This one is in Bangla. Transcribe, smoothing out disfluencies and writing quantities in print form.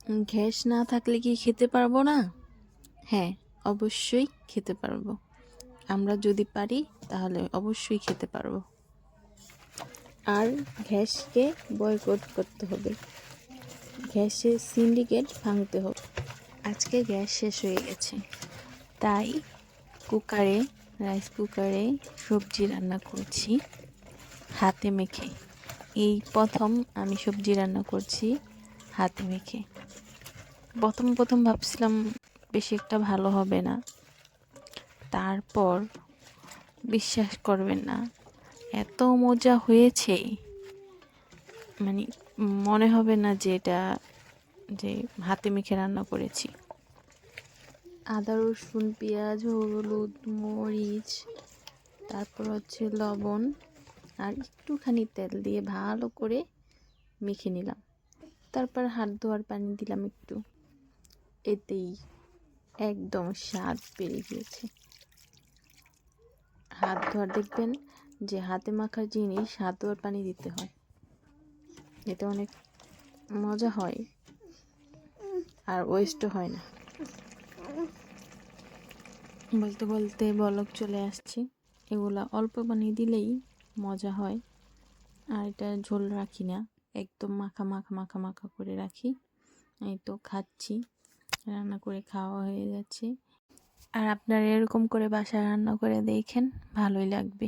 গ্যাস না থাকলে কি খেতে পারবো না? হ্যাঁ, অবশ্যই খেতে পারবো। আমরা যদি পারি তাহলে অবশ্যই খেতে পারবো। আর গ্যাসকে বয়কট করতে হবে, গ্যাসের সিন্ডিকেট ভাঙতে হবে। আজকে গ্যাস শেষ হয়ে গেছে, তাই রাইস কুকারে সবজি রান্না করছি হাতে মেখে। এই প্রথম আমি সবজি রান্না করছি হাতে মেখে। প্রথম ভাবছিলাম বেশি একটা ভালো হবে না, তারপর বিশ্বাস করবেন না, এত মজা হয়েছে, মানে মনে হবে না যে এটা যে হাতে মেখে রান্না করেছি। আদা রসুন পেঁয়াজ হলুদ মরিচ, তারপর হচ্ছে লবণ আর একটুখানি তেল দিয়ে ভালো করে মেখে নিলাম। তারপর হাত ধোয়ার পানি দিলাম একটু, এতেই একদম স্বাদ বেড়ে গিয়েছে। হাত ধোয়ার দেখবেন যে হাতে মাখার জিনিস হাত ধোয়ার পানি দিতে হয়, এটা অনেক মজা হয় আর ওয়েস্টও হয় না। বলতে বলতে বলক চলে আসছে। এগুলা অল্প পানি দিলেই মজা হয়, আর এটা ঝোল রাখি না, একদম মাখা মাখা মাখা মাখা করে রাখি। এই তো খাচ্ছি, রান্না করে খাওয়া হয়ে যাচ্ছে। আর আপনারা এরকম করে বাসায় রান্না করে দেখেন, ভালোই লাগবে।